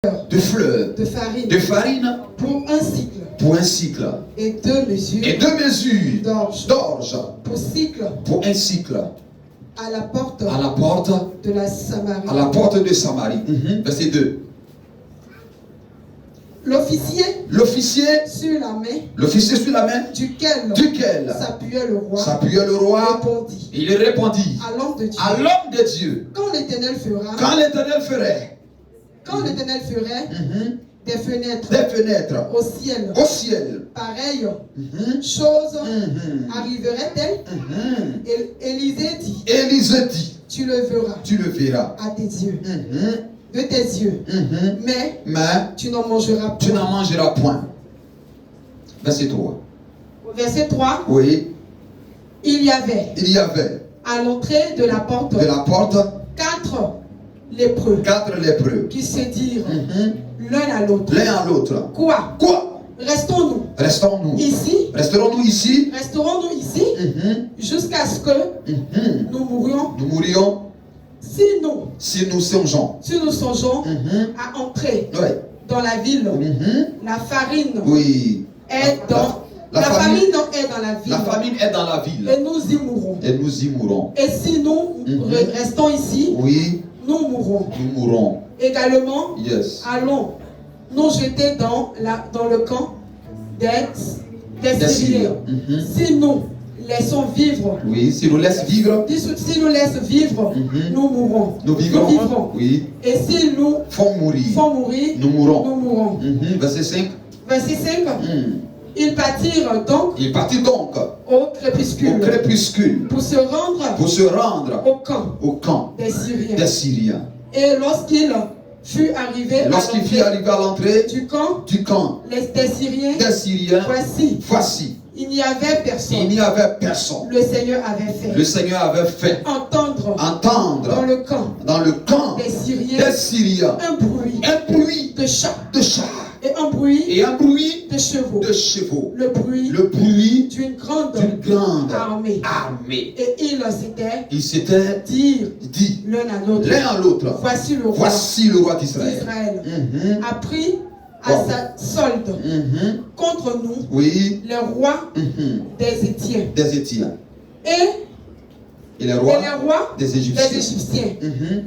de fleurs, de farine pour un cycle. Pour un cycle. Et 2 mesures. Et 2 mesures d'orge. Pour un cycle. À la porte. De la Samarie. À la porte de Samarie. Verset 2. L'officier sur la main, duquel s'appuyait le roi, il répondit à l'homme de Dieu. Quand l'Éternel ferait des fenêtres au ciel, pareille chose arriverait-elle? Élisée dit, tu le verras à tes yeux. De tes yeux. Mais tu n'en mangeras point. Verset 3. Verset 3. Oui. Il y avait à l'entrée de la porte 4 lépreux qui se dirent l'un à l'autre. Quoi? Resterons-nous ici jusqu'à ce que nous mourions? Si nous songeons à entrer dans la ville, la farine est dans la ville. Et nous y mourons. Et si nous restons ici, nous mourrons. Également, allons nous jeter dans le camp des Syriens. Si nous laissons vivre. Si nous laissons vivre, nous mourrons. Nous vivrons. Et si nous font mourir, nous mourrons. Verset 5. Ils partirent donc au crépuscule pour se rendre au camp des Syriens. Et lorsqu'il fut arrivé à l'entrée du camp des Syriens, voici. Il n'y avait personne. Le Seigneur avait fait entendre dans le camp des Syriens un bruit de chars. Et un bruit de chevaux. Le bruit d'une grande armée. Et ils s'étaient dit l'un à l'autre. Voici le roi d'Israël. A pris à sa solde contre nous le roi des Étiens. Et les rois des Égyptiens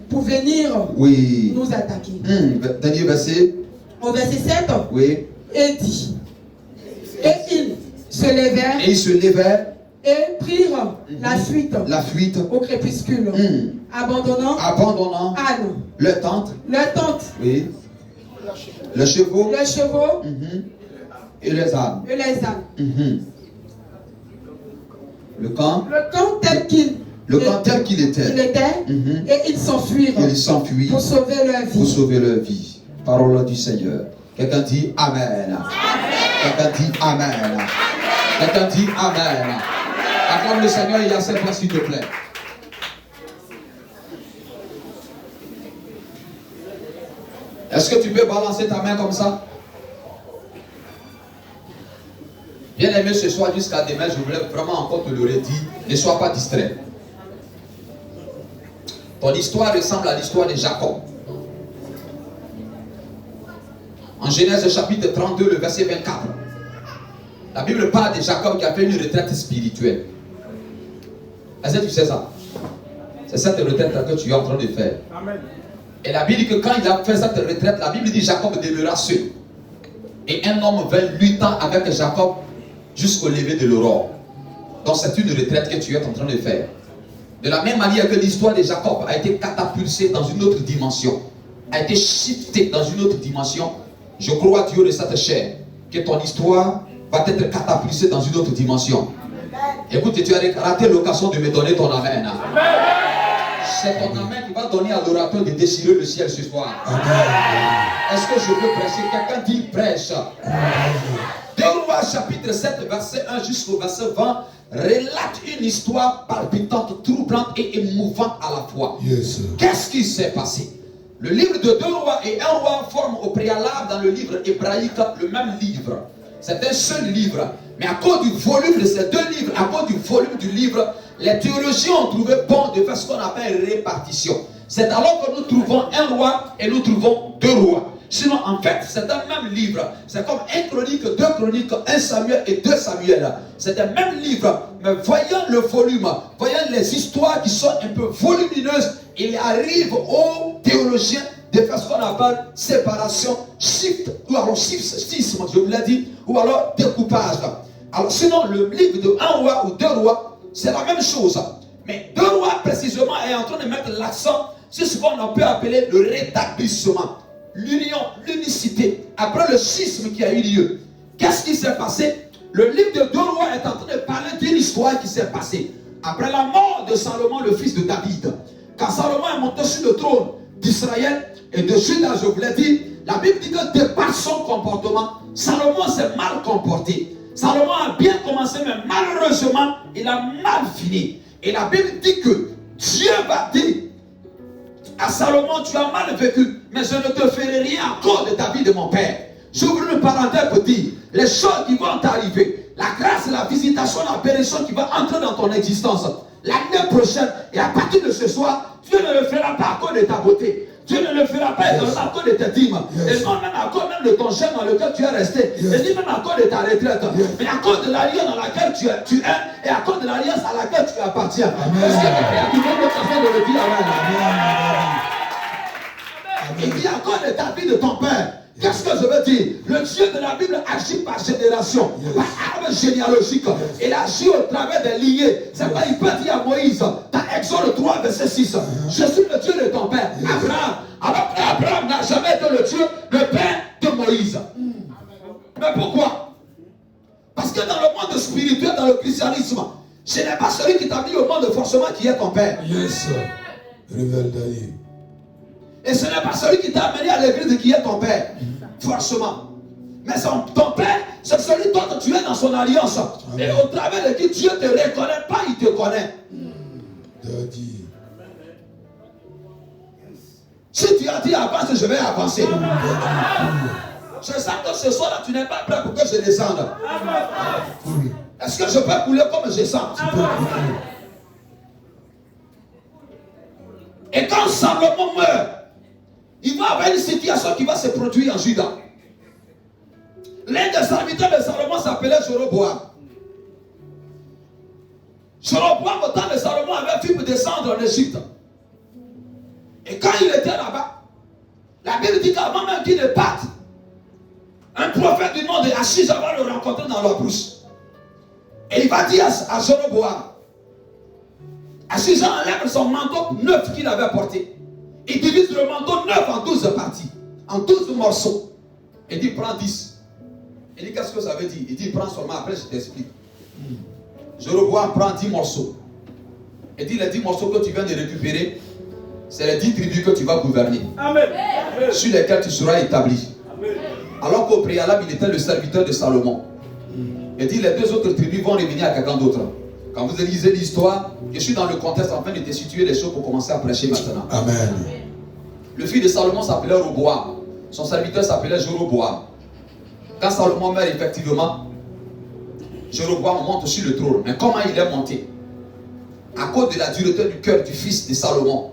pour venir nous attaquer. Dernier verset. Au verset 7, et dit, et ils se levèrent et prirent la fuite au crépuscule, abandonnant Anne, leur tente, le chevaux et les ânes. Le camp tel qu'il était, et ils s'enfuirent pour sauver leur vie. Parole du Seigneur. Quelqu'un dit Amen. Quelqu'un dit Amen. Quelqu'un dit Amen. Acclame le Seigneur, il y a cette place, s'il te plaît. Est-ce que tu peux balancer ta main comme ça? Bien aimé, ce soir jusqu'à demain, je voulais vraiment encore te le redire. Ne sois pas distrait. Ton histoire ressemble à l'histoire de Jacob. En Genèse chapitre 32, le verset 24, la Bible parle de Jacob qui a fait une retraite spirituelle. Est-ce que tu sais ça? C'est cette retraite que tu es en train de faire. Amen. Et la Bible dit que quand il a fait cette retraite, la Bible dit que Jacob demeura seul. Et un homme vint luttant avec Jacob jusqu'au lever de l'aurore. Donc c'est une retraite que tu es en train de faire. De la même manière que l'histoire de Jacob a été catapultée dans une autre dimension, a été shiftée dans une autre dimension, je crois, Dieu de cette chair, que ton histoire va être catapultée dans une autre dimension. Écoute, tu as raté l'occasion de me donner ton amen. C'est ton amen qui va donner à l'orateur de déchirer le ciel ce soir. Est-ce que je peux prêcher? Quelqu'un dit prêche. 2 Rois chapitre 7, verset 1 jusqu'au verset 20, relate une histoire palpitante, troublante et émouvante à la fois. Qu'est-ce qui s'est passé? Le livre de 2 rois et 1 roi forment au préalable dans le livre hébraïque le même livre. C'est un seul livre. Mais à cause du volume de ces 2 livres, à cause du volume du livre, les théologiens ont trouvé bon de faire ce qu'on appelle répartition. C'est alors que nous trouvons 1 roi et nous trouvons 2 rois. Sinon, en fait, c'est un même livre. C'est comme 1 Chronique, 2 Chroniques, 1 Samuel et 2 Samuel. C'est un même livre. Mais voyant le volume, voyant les histoires qui sont un peu volumineuses, il arrive aux théologiens de faire ce qu'on appelle séparation, shift, ou alors schisme, je vous l'ai dit, ou alors découpage. Alors sinon, le livre de 1 roi ou 2 rois, c'est la même chose. Mais 2 rois, précisément, est en train de mettre l'accent sur ce qu'on peut appeler le rétablissement, l'union, l'unicité, après le schisme qui a eu lieu. Qu'est-ce qui s'est passé? Le livre de 2 rois est en train de parler d'une histoire qui s'est passée. Après la mort de Salomon, le fils de David, quand Salomon est monté sur le trône d'Israël et de Juda, je vous l'ai dit, la Bible dit que de par son comportement, Salomon s'est mal comporté. Salomon a bien commencé, mais malheureusement, il a mal fini. Et la Bible dit que Dieu va dire à Salomon, tu as mal vécu, mais je ne te ferai rien à cause de ta vie de mon père. J'ouvre une parenthèse pour dire, les choses qui vont t'arriver, la grâce, la visitation, la bénédiction qui va entrer dans ton existence, l'année prochaine, et à partir de ce soir, Dieu ne le fera pas à cause de ta beauté. Dieu ne le fera pas à cause de tes dîmes. Et non même à cause même de ton chien dans lequel tu es resté. Et ni même à cause de ta retraite. Mais à cause de l'alliance dans laquelle tu es et à cause de l'alliance à laquelle tu appartiens. Est-ce que quelqu'un qui vient de façon de le dire Amen. Il dit à cause de ta vie de ton père. Qu'est-ce que je veux dire? Le Dieu de la Bible agit par génération, par arme généalogique. Il agit au travers des lignées. C'est pourquoi il peut dire à Moïse, dans Exode 3, verset 6, je suis le Dieu de ton père, Abraham. Alors qu'Abraham n'a jamais été le Dieu, le père de Moïse. Mais pourquoi? Parce que dans le monde spirituel, dans le christianisme, ce n'est pas celui qui t'a mis au monde forcément qui est ton père. Yes, révèle d'ailleurs. Et ce n'est pas celui qui t'a amené à l'église qui est ton père, forcément. Mais ton père, c'est celui dont tu es dans son alliance. Amen. Et au travers de qui Dieu ne te reconnaît pas, il te connaît. Daddy. Si tu as dit avance, je vais avancer. Je sens que ce soir-là, tu n'es pas prêt pour que je descende. Est-ce que je peux couler comme je sens? Et quand Salomon meurt, il va avoir une situation qui va se produire en Juda. L'un des serviteurs de Salomon s'appelait Jéroboam. Jéroboam, au temps de Salomon, avait pu descendre en Égypte. Et quand il était là-bas, la Bible dit qu'avant même qu'il ne parte, un prophète du nom de Achis va le rencontrer dans la brousse. Et il va dire à Jéroboam, Achis enlève son manteau neuf qu'il avait porté. Il divise le manteau 9 en 12 parties, en 12 morceaux. Il dit, prends 10. Il dit, qu'est-ce que ça veut dire? Il dit, prends seulement, après je t'explique. Jéroboam prend 10 morceaux. Il dit, les 10 morceaux que tu viens de récupérer, c'est les 10 tribus que tu vas gouverner. Amen. Sur lesquelles tu seras établi. Amen. Alors qu'au préalable, il était le serviteur de Salomon. Il dit, les 2 autres tribus vont revenir à quelqu'un d'autre. Quand vous lisez l'histoire, je suis dans le contexte en train de te situer les choses pour commencer à prêcher maintenant. Amen. Le fils de Salomon s'appelait Roboam. Son serviteur s'appelait Jéroboam. Quand Salomon meurt, effectivement, Jéroboam monte sur le trône. Mais comment il est monté? À cause de la dureté du cœur du fils de Salomon.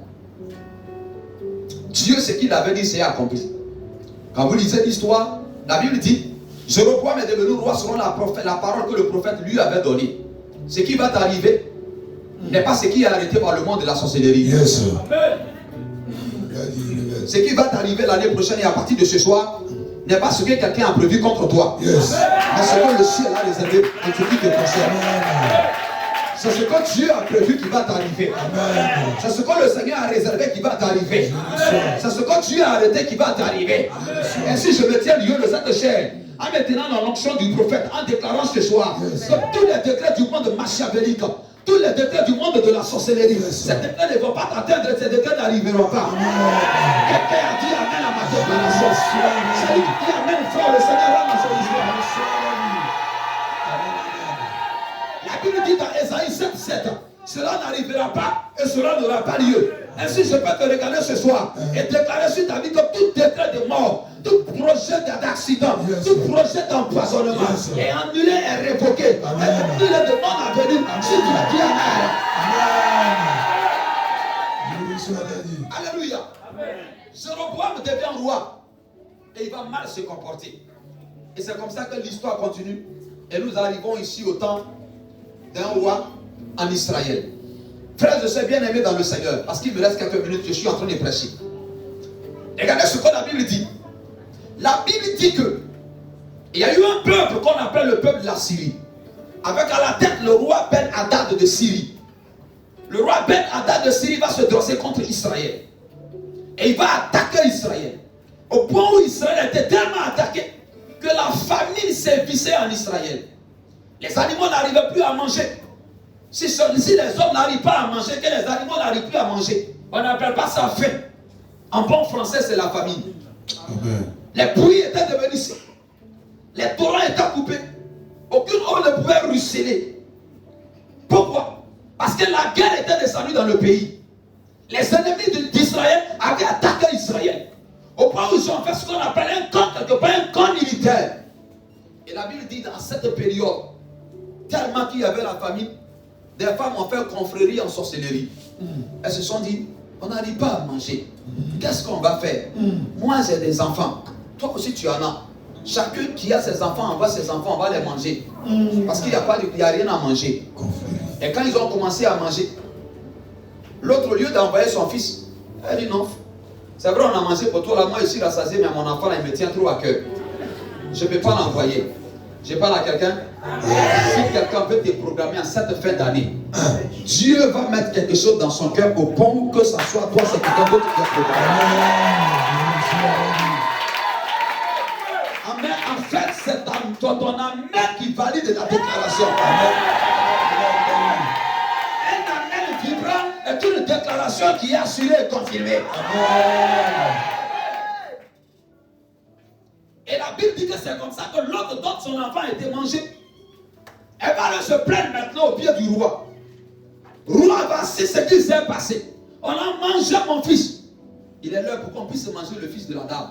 Dieu, ce qu'il avait dit, c'est accompli. Quand vous lisez l'histoire, la Bible dit, Jéroboam est devenu roi selon la parole que le prophète lui avait donnée. Ce qui va t'arriver n'est pas ce qui est arrêté par le monde de la sorcellerie. Yes. Ce qui va t'arriver l'année prochaine et à partir de ce soir n'est pas ce que quelqu'un a prévu contre toi. Yes. Mais ce que le ciel a réservé en ce qui te concerne. C'est ce que Dieu a prévu qui va t'arriver. C'est ce que le Seigneur a réservé qui va t'arriver. C'est ce que Dieu a arrêté qui va t'arriver. Ainsi je me tiens lieu de cette chair. En maintenant dans l'onction du prophète, en déclarant ce soir que tous les décrets du monde machiavélique, tous les décrets du monde de la sorcellerie, ces décrets ne vont pas t'atteindre, ces décrets n'arriveront pas. Quelqu'un a dit Amen à ma déclaration. Celui qui dit Amen fort, le Seigneur va dans son histoire. La Bible dit dans Ésaïe 7:7, cela n'arrivera pas et cela n'aura pas lieu. Ainsi je peux te regarder ce soir et déclarer sur ta vie que tout décret de mort, tout projet d'accident, tout projet d'empoisonnement est annulé et révoqué. Et tout est de non à venir si tu as dit Amen. Alléluia. Jéroboam devient roi. et il va mal se comporter. Et c'est comme ça que l'histoire continue. Et nous arrivons ici au temps d'un roi en Israël. Frères, je suis bien aimé dans le Seigneur, parce qu'il me reste quelques minutes, je suis en train de prêcher. Regardez ce que la Bible dit. La Bible dit que il y a eu un peuple qu'on appelle le peuple de la Syrie, avec à la tête le roi Ben-Hadad de Syrie. Le roi Ben-Hadad de Syrie va se dresser contre Israël. Et il va attaquer Israël. Au point où Israël était tellement attaqué que la famine s'est vissée en Israël. Les animaux n'arrivaient plus à manger. Si les hommes n'arrivent pas à manger, que les animaux n'arrivent plus à manger, on n'appelle pas ça faim. En bon français, c'est la famine. Amen. Les puits étaient devenus secs. Les torrents étaient coupés. Aucune eau ne pouvait ruisseler. Pourquoi? Parce que la guerre était descendue dans le pays. Les ennemis d'Israël avaient attaqué Israël. Au point où ils ont fait ce qu'on appelle un camp militaire. Et la Bible dit dans cette période, tellement qu'il y avait la famine, des femmes ont fait confrérie en sorcellerie. Elles se sont dit, on n'arrive pas à manger. Qu'est-ce qu'on va faire? Moi j'ai des enfants. Toi aussi tu en as. Chacun qui a ses enfants envoie ses enfants, on va les manger. Parce qu'il n'y a rien à manger. Et quand ils ont commencé à manger, l'autre, au lieu d'envoyer son fils, elle dit non. C'est vrai, on a mangé pour toi, là, moi je suis rassasié, mais mon enfant là, il me tient trop à cœur. Je ne peux pas l'envoyer. Je parle à quelqu'un. Si quelqu'un veut déprogrammer en cette fin d'année, Dieu va mettre quelque chose dans son cœur au point que ça soit toi, c'est quelqu'un d'autre qui va programmer. Amen. En fait, c'est ton amen qui valide la déclaration. Amen. Un amen vibrant est une déclaration qui est assurée et confirmée. Amen. Et la Bible dit que c'est comme ça que l'autre dont son enfant a été mangé. Elle va aller se plaindre maintenant au pied du roi. Roi, voici ce qui s'est passé. On a mangé mon fils. Il est l'heure pour qu'on puisse manger le fils de la dame.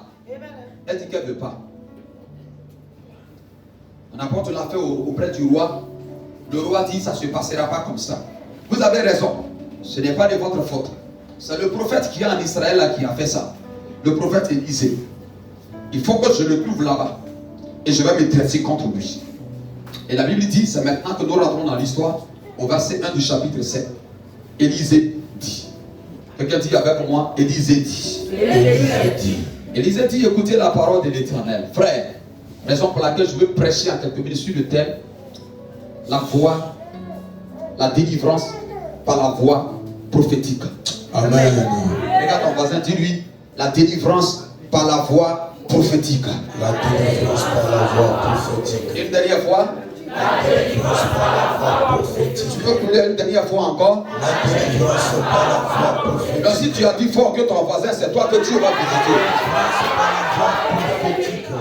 Elle dit qu'elle ne veut pas. On apporte l'affaire auprès du roi. Le roi dit ça ne se passera pas comme ça. Vous avez raison. Ce n'est pas de votre faute. C'est le prophète qui est en Israël là qui a fait ça. Le prophète Élisée. Il faut que je le trouve là-bas. Et je vais me dresser contre lui. Et la Bible dit, c'est maintenant que nous rentrons dans l'histoire, au verset 1 du chapitre 7. Élisée dit. Quelqu'un dit avec moi, Élisée dit. Élisée dit, écoutez la parole de l'Éternel. Frère, raison pour laquelle je veux prêcher en quelques minutes sur le thème, la voix, la délivrance par la voix prophétique. Amen. Regarde ton voisin, dis-lui, la délivrance par la voix prophétique. La délivrance par la voix prophétique. Une dernière fois. La délivrance par la voix prophétique. Tu peux couler une dernière fois encore. La délivrance par la voix prophétique. Donc si tu as dit fort que ton voisin, c'est toi que Dieu va visiter.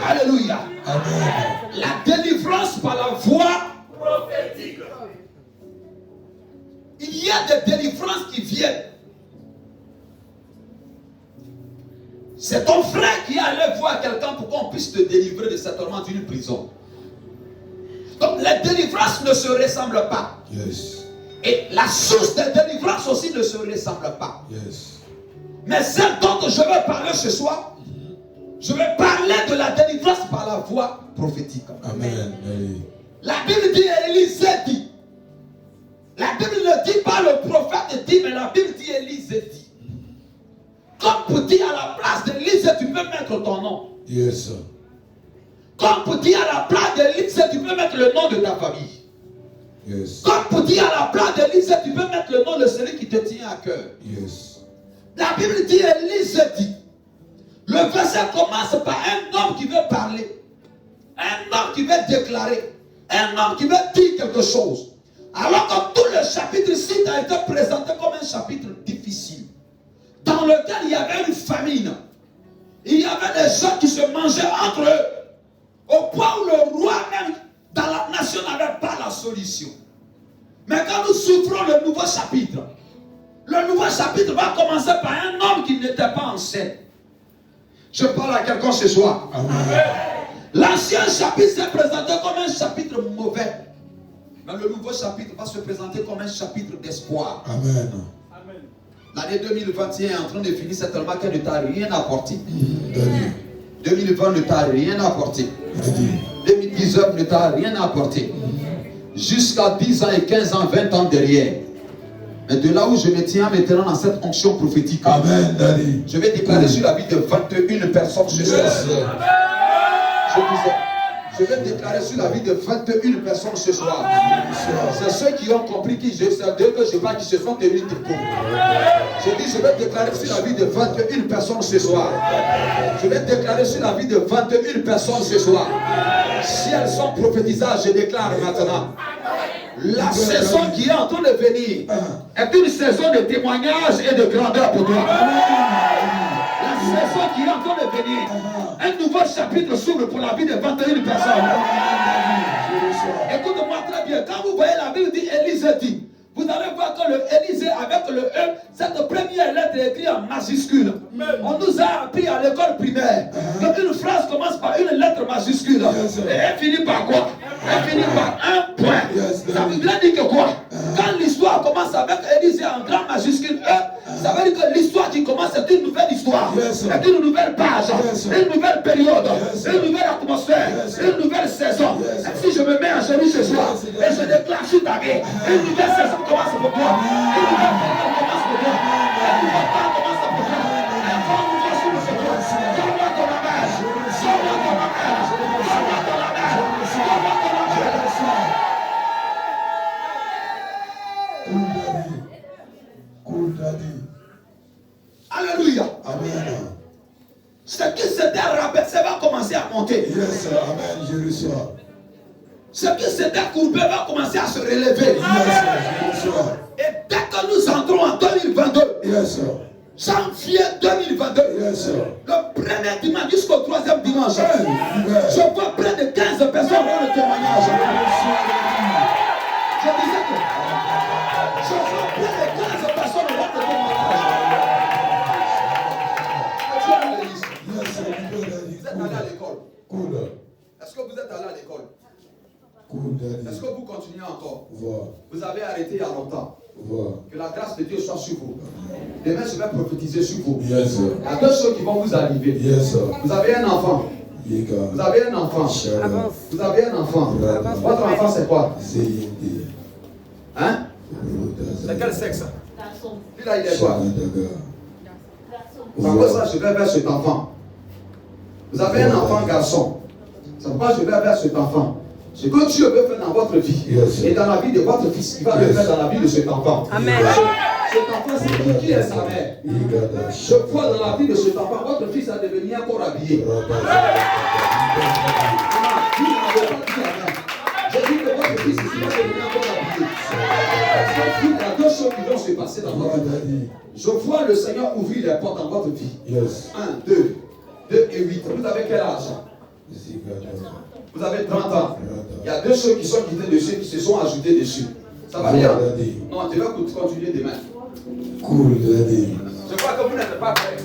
Alléluia. Amen. La délivrance par la voix prophétique. Il y a des délivrances qui viennent. C'est ton frère qui est allé voir quelqu'un pour qu'on puisse te délivrer de cette tourmente d'une prison. Donc les délivrances ne se ressemblent pas. Yes. Et la source des délivrances aussi ne se ressemble pas. Yes. Mais celle dont je veux parler ce soir, je vais parler de la délivrance par la voix prophétique. Amen. La Bible dit, Élisée dit. La Bible ne dit pas le prophète dit, mais la Bible dit Élisée dit. Comme pour dire à la place d'Élisée, tu peux mettre ton nom. Yes, sir. Comme pour dire à la place d'Élisée, tu peux mettre le nom de ta famille. Yes. Comme pour dire à la place d'Élisée, tu peux mettre le nom de celui qui te tient à cœur. Yes. La Bible dit, Élisée dit. Le verset commence par un homme qui veut parler. Un homme qui veut déclarer. Un homme qui veut dire quelque chose. Alors que tout le chapitre ici a été présenté comme un chapitre difficile. Dans lequel il y avait une famine. Il y avait des gens qui se mangeaient entre eux. Au point où le roi même dans la nation n'avait pas la solution. Mais quand nous souffrons le nouveau chapitre va commencer par un homme qui n'était pas enceinte. Je parle à quelqu'un ce soir. Amen. L'ancien chapitre s'est présenté comme un chapitre mauvais. Mais le nouveau chapitre va se présenter comme un chapitre d'espoir. Amen. L'année 2021 est en train de finir, c'est tellement qu'elle ne t'a rien apporté. 2020 ne t'a rien apporté. 2019 ne t'a rien apporté. Jusqu'à 10 ans et 15 ans, 20 ans derrière. Mais de là où je me tiens maintenant dans cette onction prophétique, Amen, Daddy. Je vais déclarer sur la vie de 21 personnes ce soir. Je vais déclarer sur la vie de 21 personnes ce soir. C'est ceux qui ont compris qui je sais, d'eux que je parle, qui se sont tenus debout. Je dis, je vais déclarer sur la vie de 21 personnes ce soir. Je vais déclarer sur la vie de 21 personnes ce soir. Si elles sont prophétisées, je déclare maintenant. La saison qui est en train de venir est une saison de témoignage et de grandeur pour toi. La saison qui est en train de venir, un nouveau chapitre s'ouvre pour la vie de 21 personnes. Écoute-moi très bien, quand vous voyez la Bible dit Élisée dit, vous allez voir que le Élisée avec le E, cette première lettre est écrite en majuscule. On nous a appris à l'école primaire que une phrase commence par une lettre majuscule et elle finit par quoi? Elle finit par un point. Ça veut dire que quoi? Quand l'histoire commence avec Élisée en grand majuscule E, ça veut dire que l'histoire qui commence est une nouvelle histoire, est une nouvelle page, une nouvelle période, une nouvelle atmosphère, une nouvelle saison. Et si je me mets à genoux ce soir et je déclare sur ta vie, une nouvelle saison commence pour toi, une nouvelle période commence pour toi, un nouveau temps commence pour toi, un vent nouveau souffle sur toi. Donne-moi ton amen, donne-moi ton amen, donne-moi ton amen, donne-moi ton amen. Alléluia. Amen. Ce qui s'était rabaissé va commencer à monter. Yes, amen, je reçois. Ce qui s'était courbé va commencer à se relever. Yes, je reçois. Et dès que nous entrons en 2022, Yes, janvier 2022, yes, le premier dimanche jusqu'au troisième dimanche, je vois près de 15 personnes dans le témoignage. Je disais que je vois près de 15 personnes dans le témoignage. Vous êtes allé à l'école. Cool. Est-ce que vous êtes allé à l'école? Cool, Daddy. Est-ce que vous continuez encore? Voir. Vous avez arrêté il y a longtemps. Voir. Que la grâce de Dieu soit sur vous. Demain, je vais prophétiser sur vous. Yes, Il y a deux choses qui vont vous arriver. yes, Vous avez un enfant. Yega. Vous avez un enfant. Avance. Vous avez un enfant. Votre enfant, c'est quoi? Zeyindi. Hein? C'est quel sexe? Lui là, il est quoi? Par contre, ça, je vais vers cet enfant. Vous avez un enfant garçon. C'est pourquoi je vais vers cet enfant. Ce que Dieu veut faire dans votre vie et dans la vie de votre fils, il va le faire dans la vie de cet enfant. Amen. Cet enfant, c'est qui est sa mère? Je vois dans la vie de cet enfant, votre fils a devenu encore habillé. Je dis que votre fils ici va devenir encore habillé. Il y a deux choses qui vont se passer dans votre vie. Je vois le Seigneur ouvrir les portes dans votre vie. 1, 2 et 8. Vous avez quel âge? Vous avez 30 ans. Il y a deux choses qui sont quittées dessus, qui se sont ajoutées dessus. Ça va bien? Non, tu vas continuer demain. Cool, Daddy. Je crois que vous n'êtes pas prêts.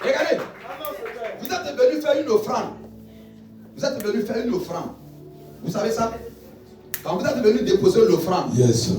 Regardez, vous êtes venu faire une offrande. Vous êtes venu faire une offrande. Vous savez ça? Quand vous êtes venu déposer l'offrande, yes,